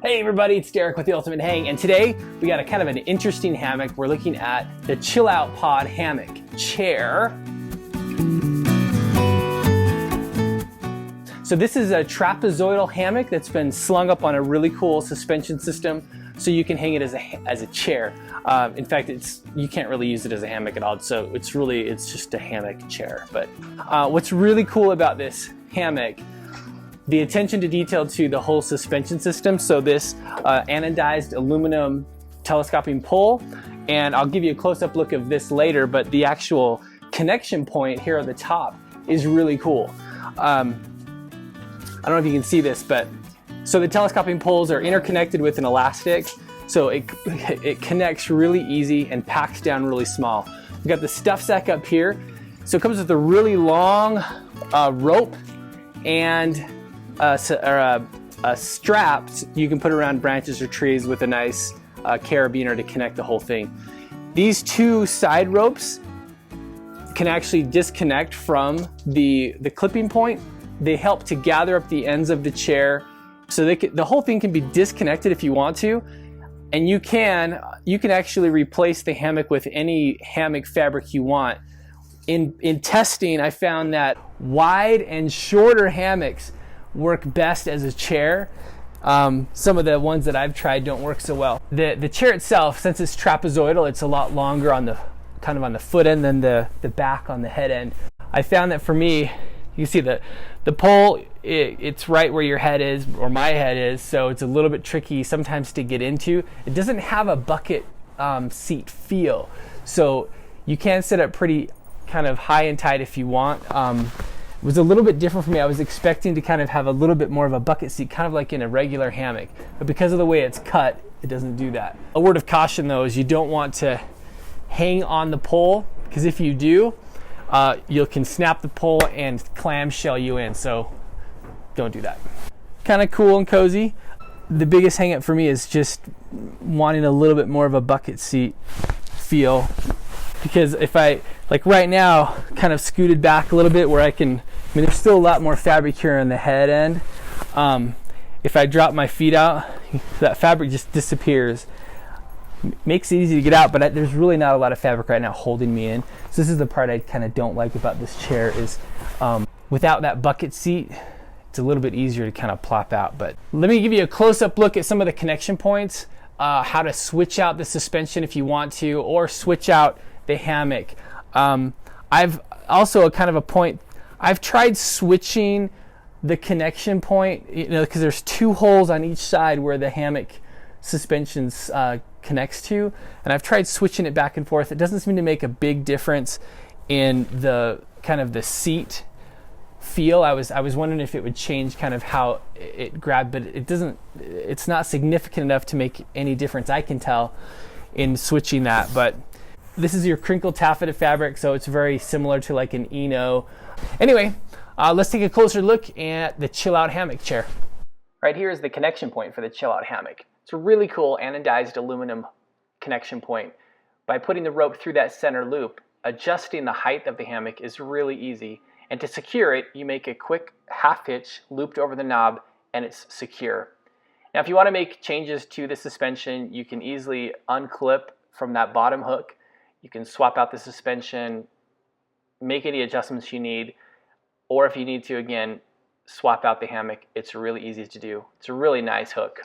Hey everybody, it's Derek with The Ultimate Hang, and today we got a kind of an interesting hammock. We're looking at the Chillout Pod hammock chair. So this is a trapezoidal hammock that's been slung up on a really cool suspension system, so you can hang it as a chair. In fact, you can't really use it as a hammock at all, so it's just a hammock chair. But what's really cool about this hammock, the attention to detail to the whole suspension system. So this anodized aluminum telescoping pole, and I'll give you a close-up look of this later, but the actual connection point here at the top is really cool. I don't know if you can see this, but so the telescoping poles are interconnected with an elastic, so it connects really easy and packs down really small. We've got the stuff sack up here, so it comes with a really long rope and a strap you can put around branches or trees with a nice carabiner to connect the whole thing. These two side ropes can actually disconnect from the clipping point. They help to gather up the ends of the chair, so the whole thing can be disconnected if you want to, and you can actually replace the hammock with any hammock fabric you want. In testing, I found that wide and shorter hammocks work best as a chair. Some of the ones that I've tried don't work so well. The chair itself, since it's trapezoidal, it's a lot longer on the foot end than the back on the head end. I found that for me, you see the pole, it's right where your head is, or my head is, so it's a little bit tricky sometimes to get into. It doesn't have a bucket seat feel, so you can sit up pretty kind of high and tight if you want. It was a little bit different for me. I was expecting to kind of have a little bit more of a bucket seat, kind of like in a regular hammock, but because of the way it's cut, it doesn't do that. A word of caution though is you don't want to hang on the pole, because if you do, you can snap the pole and clamshell you in, so don't do that. Kind of cool and cozy. The biggest hang up for me is just wanting a little bit more of a bucket seat feel, because if I, like right now, kind of scooted back a little bit where there's still a lot more fabric here on the head end. If I drop my feet out, that fabric just disappears. Makes it easy to get out, but there's really not a lot of fabric right now holding me in. So this is the part I kind of don't like about this chair is without that bucket seat, it's a little bit easier to kind of plop out. But let me give you a close-up look at some of the connection points, how to switch out the suspension if you want to, or switch out the hammock. I've also I've tried switching the connection point, because there's two holes on each side where the hammock suspensions connects to, and I've tried switching it back and forth. It doesn't seem to make a big difference in the kind of the seat feel. I was wondering if it would change kind of how it grabbed, but it doesn't. It's not significant enough to make any difference, I can tell, in switching that. But this is your crinkled taffeta fabric, so it's very similar to like an Eno. Anyway, let's take a closer look at the Chillout hammock chair. Right here is the connection point for the Chillout hammock. It's a really cool anodized aluminum connection point. By putting the rope through that center loop, adjusting the height of the hammock is really easy. And to secure it, you make a quick half hitch looped over the knob, and it's secure. Now, if you want to make changes to the suspension, you can easily unclip from that bottom hook. You can swap out the suspension, make any adjustments you need, or if you need to, again, swap out the hammock. It's really easy to do. It's a really nice hook.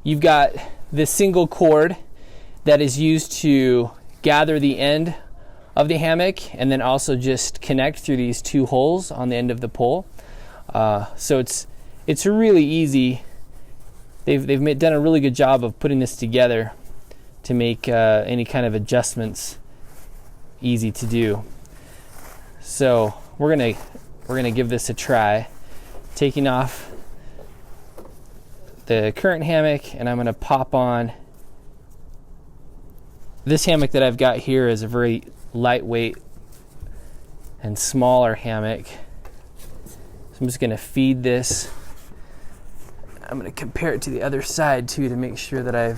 You've got this single cord that is used to gather the end of the hammock and then also just connect through these two holes on the end of the pole. So it's really easy. They've done a really good job of putting this together to make any kind of adjustments easy to do. So we're gonna give this a try, taking off the current hammock, and I'm gonna pop on. This hammock that I've got here is a very lightweight and smaller hammock. So I'm just gonna feed this. I'm going to compare it to the other side too to make sure that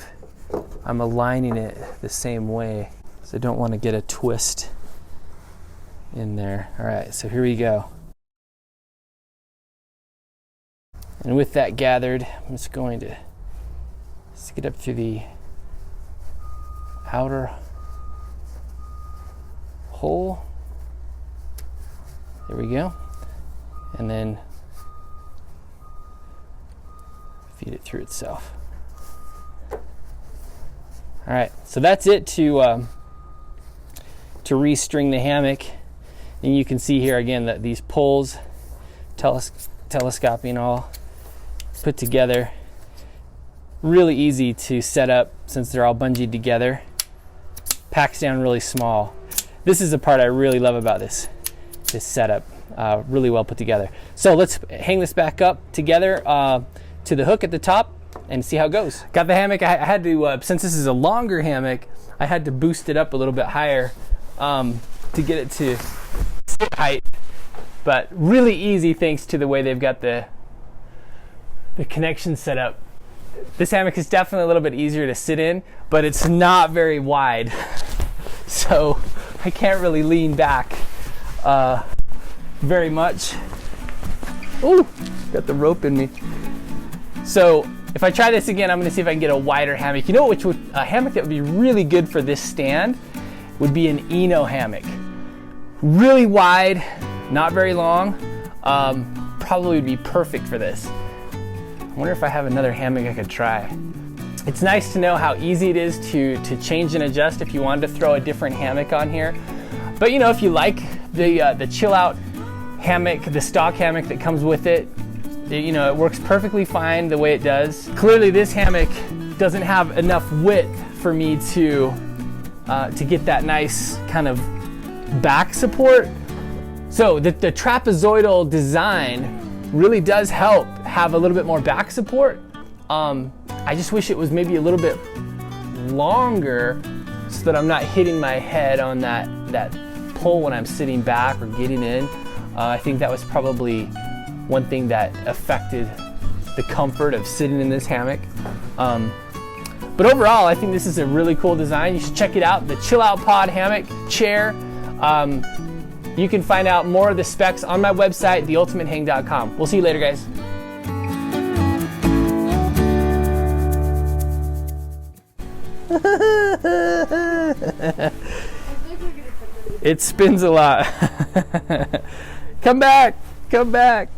I'm aligning it the same way. So I don't want to get a twist in there. All right, so here we go. And with that gathered, I'm just going to stick it up through the outer hole. There we go. And then feed it through itself. All right, so that's it to restring the hammock. And you can see here again that these poles, telescoping all put together. Really easy to set up since they're all bungeed together. Packs down really small. This is the part I really love about this setup. Really well put together. So let's hang this back up together to the hook at the top and see how it goes. Got the hammock. I had to, since this is a longer hammock, I had to boost it up a little bit higher to get it to sit height. But really easy thanks to the way they've got the connection set up. This hammock is definitely a little bit easier to sit in, but it's not very wide. So I can't really lean back very much. Ooh, got the rope in me. So if I try this again, I'm gonna see if I can get a wider hammock. You know which would, a hammock that would be really good for this stand would be an Eno hammock. Really wide, not very long. Probably would be perfect for this. I wonder if I have another hammock I could try. It's nice to know how easy it is to change and adjust if you wanted to throw a different hammock on here. But you know, if you like the Chillout hammock, the stock hammock that comes with it, you know, it works perfectly fine the way it does. Clearly this hammock doesn't have enough width for me to get that nice kind of back support. So the trapezoidal design really does help have a little bit more back support. I just wish it was maybe a little bit longer so that I'm not hitting my head on that pole when I'm sitting back or getting in. I think that was probably one thing that affected the comfort of sitting in this hammock. But overall, I think this is a really cool design. You should check it out, the Chillout Pod hammock chair. You can find out more of the specs on my website, theultimatehang.com. We'll see you later, guys. It spins a lot. Come back, come back.